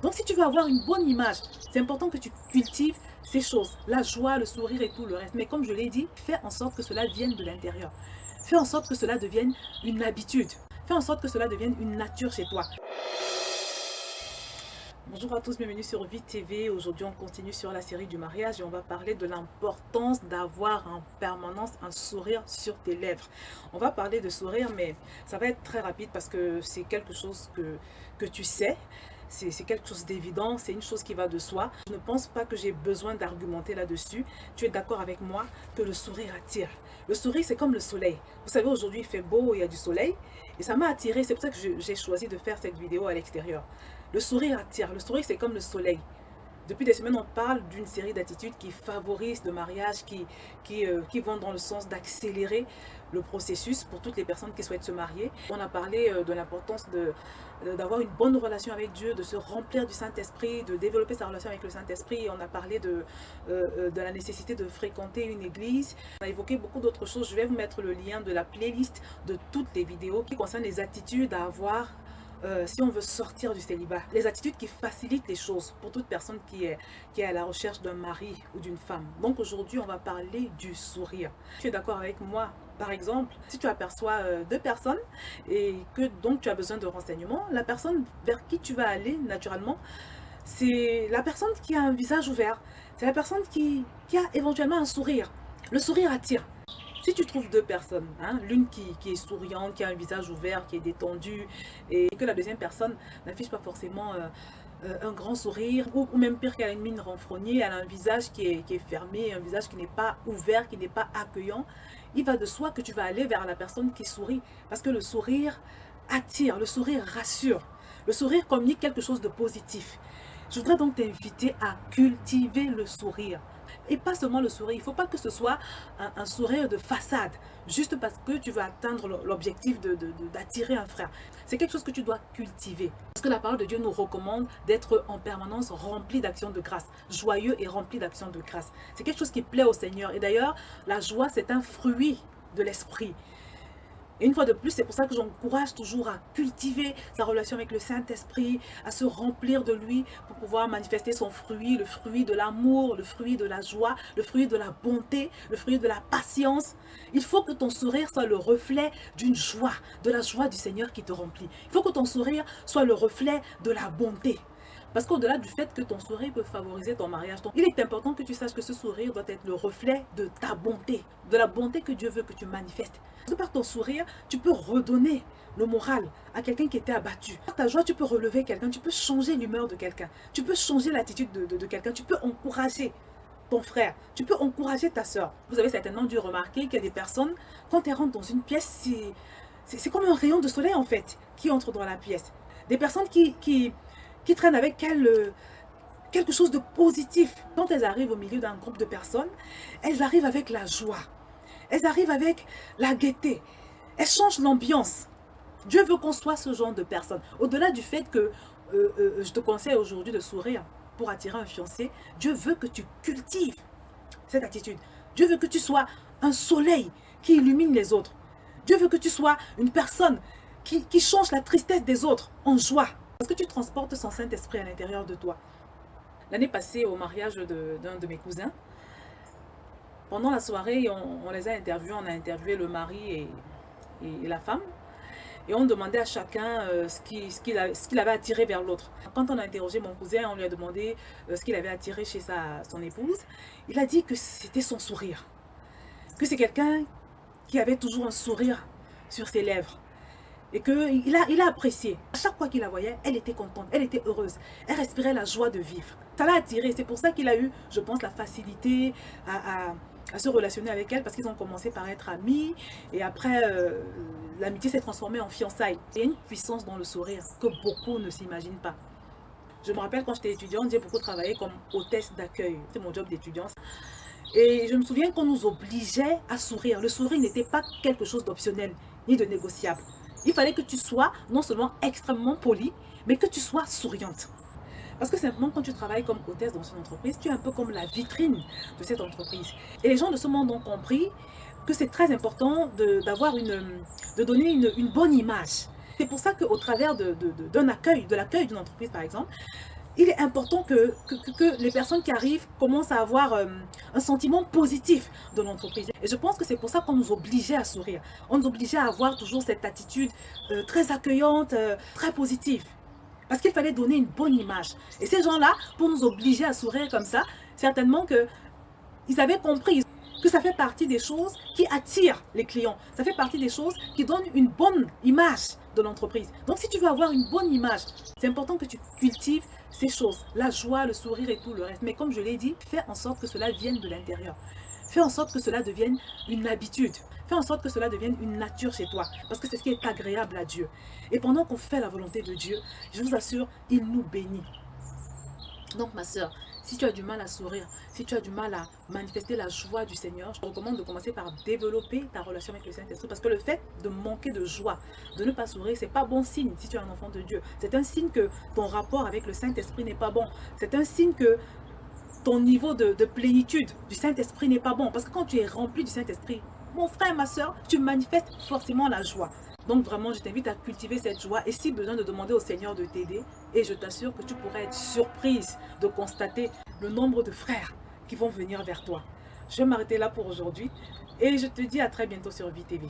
Donc si tu veux avoir une bonne image, c'est important que tu cultives ces choses, la joie, le sourire et tout le reste. Mais comme je l'ai dit, fais en sorte que cela vienne de l'intérieur. Fais en sorte que cela devienne une habitude. Fais en sorte que cela devienne une nature chez toi. Bonjour à tous, bienvenue sur Vie TV. Aujourd'hui, on continue sur la série du mariage et on va parler de l'importance d'avoir en permanence un sourire sur tes lèvres. On va parler de sourire, mais ça va être très rapide parce que c'est quelque chose que tu sais. C'est quelque chose d'évident, c'est une chose qui va de soi. Je ne pense pas que j'ai besoin d'argumenter là-dessus. Tu es d'accord avec moi que le sourire attire. Le sourire, c'est comme le soleil. Vous savez, aujourd'hui, il fait beau, il y a du soleil. Et ça m'a attiré, c'est pour ça que j'ai choisi de faire cette vidéo à l'extérieur. Le sourire attire. Le sourire, c'est comme le soleil. Depuis des semaines, on parle d'une série d'attitudes qui favorisent le mariage, qui vont dans le sens d'accélérer le processus pour toutes les personnes qui souhaitent se marier. On a parlé de l'importance d'avoir une bonne relation avec Dieu, de se remplir du Saint-Esprit, de développer sa relation avec le Saint-Esprit. On a parlé de la nécessité de fréquenter une église. On a évoqué beaucoup d'autres choses. Je vais vous mettre le lien de la playlist de toutes les vidéos qui concernent les attitudes à avoir si on veut sortir du célibat, les attitudes qui facilitent les choses pour toute personne qui est à la recherche d'un mari ou d'une femme. Donc aujourd'hui, on va parler du sourire. Tu es d'accord avec moi? Par exemple, si tu aperçois deux personnes et que donc tu as besoin de renseignements, la personne vers qui tu vas aller naturellement, c'est la personne qui a un visage ouvert. C'est la personne qui a éventuellement un sourire. Le sourire attire. Si tu trouves deux personnes, hein, l'une qui est souriante, qui a un visage ouvert, qui est détendu, et que la deuxième personne n'affiche pas forcément un grand sourire, ou même pire qu'elle a une mine renfrognée, elle a un visage qui est fermé, un visage qui n'est pas ouvert, qui n'est pas accueillant, il va de soi que tu vas aller vers la personne qui sourit, parce que le sourire attire, le sourire rassure, le sourire communique quelque chose de positif. Je voudrais donc t'inviter à cultiver le sourire. Et pas seulement le sourire, il ne faut pas que ce soit un sourire de façade, juste parce que tu veux atteindre l'objectif d'attirer un frère. C'est quelque chose que tu dois cultiver. Parce que la parole de Dieu nous recommande d'être en permanence rempli d'actions de grâce, joyeux et rempli d'actions de grâce. C'est quelque chose qui plaît au Seigneur. Et d'ailleurs, la joie, c'est un fruit de l'esprit. Et une fois de plus, c'est pour ça que j'encourage toujours à cultiver sa relation avec le Saint-Esprit, à se remplir de lui pour pouvoir manifester son fruit, le fruit de l'amour, le fruit de la joie, le fruit de la bonté, le fruit de la patience. Il faut que ton sourire soit le reflet d'une joie, de la joie du Seigneur qui te remplit. Il faut que ton sourire soit le reflet de la bonté. Parce qu'au-delà du fait que ton sourire peut favoriser ton mariage, il est important que tu saches que ce sourire doit être le reflet de ta bonté, de la bonté que Dieu veut que tu manifestes. Parce que par ton sourire, tu peux redonner le moral à quelqu'un qui était abattu. Par ta joie, tu peux relever quelqu'un, tu peux changer l'humeur de quelqu'un, tu peux changer l'attitude de quelqu'un, tu peux encourager ton frère, tu peux encourager ta soeur. Vous avez certainement dû remarquer qu'il y a des personnes, quand elles rentrent dans une pièce, c'est comme un rayon de soleil en fait, qui entre dans la pièce. Des personnes qui traînent avec elles quelque chose de positif. Quand elles arrivent au milieu d'un groupe de personnes, elles arrivent avec la joie. Elles arrivent avec la gaieté. Elles changent l'ambiance. Dieu veut qu'on soit ce genre de personnes. Au-delà du fait que je te conseille aujourd'hui de sourire pour attirer un fiancé, Dieu veut que tu cultives cette attitude. Dieu veut que tu sois un soleil qui illumine les autres. Dieu veut que tu sois une personne qui change la tristesse des autres en joie. Parce que tu transportes son Saint-Esprit à l'intérieur de toi. L'année passée, au mariage d'un de mes cousins, pendant la soirée, on les a interviewés. On a interviewé le mari et la femme. Et on demandait à chacun ce qu'il avait attiré vers l'autre. Quand on a interrogé mon cousin, on lui a demandé ce qu'il avait attiré chez son épouse. Il a dit que c'était son sourire. Que c'est quelqu'un qui avait toujours un sourire sur ses lèvres. Et qu'il a apprécié. À chaque fois qu'il la voyait, elle était contente, elle était heureuse. Elle respirait la joie de vivre. Ça l'a attiré. C'est pour ça qu'il a eu, je pense, la facilité à se relationner avec elle. Parce qu'ils ont commencé par être amis. Et après, l'amitié s'est transformée en fiançailles. Il y a une puissance dans le sourire que beaucoup ne s'imaginent pas. Je me rappelle quand j'étais étudiante, j'ai beaucoup travaillé comme hôtesse d'accueil. C'est mon job d'étudiante. Et je me souviens qu'on nous obligeait à sourire. Le sourire n'était pas quelque chose d'optionnel, ni de négociable. Il fallait que tu sois non seulement extrêmement poli, mais que tu sois souriante. Parce que simplement, quand tu travailles comme hôtesse dans une entreprise, tu es un peu comme la vitrine de cette entreprise. Et les gens de ce monde ont compris que c'est très important de donner une bonne image. C'est pour ça qu'au travers d'un accueil, de l'accueil d'une entreprise par exemple, il est important que les personnes qui arrivent commencent à avoir un sentiment positif de l'entreprise. Et je pense que c'est pour ça qu'on nous obligeait à sourire. On nous obligeait à avoir toujours cette attitude très accueillante, très positive. Parce qu'il fallait donner une bonne image. Et ces gens-là, pour nous obliger à sourire comme ça, certainement qu'ils avaient compris que ça fait partie des choses qui attirent les clients. Ça fait partie des choses qui donnent une bonne image de l'entreprise. Donc si tu veux avoir une bonne image, c'est important que tu cultives ces choses, la joie, le sourire et tout le reste. Mais comme je l'ai dit, fais en sorte que cela vienne de l'intérieur. Fais en sorte que cela devienne une habitude. Fais en sorte que cela devienne une nature chez toi. Parce que c'est ce qui est agréable à Dieu. Et pendant qu'on fait la volonté de Dieu, je vous assure, il nous bénit. Donc ma soeur, si tu as du mal à sourire, si tu as du mal à manifester la joie du Seigneur, je te recommande de commencer par développer ta relation avec le Saint-Esprit. Parce que le fait de manquer de joie, de ne pas sourire, c'est pas bon signe si tu es un enfant de Dieu. C'est un signe que ton rapport avec le Saint-Esprit n'est pas bon. C'est un signe que ton niveau de plénitude du Saint-Esprit n'est pas bon. Parce que quand tu es rempli du Saint-Esprit, mon frère, ma soeur, tu manifestes forcément la joie. Donc vraiment, je t'invite à cultiver cette joie et si besoin de demander au Seigneur de t'aider. Et je t'assure que tu pourrais être surprise de constater le nombre de frères qui vont venir vers toi. Je vais m'arrêter là pour aujourd'hui et je te dis à très bientôt sur VTV.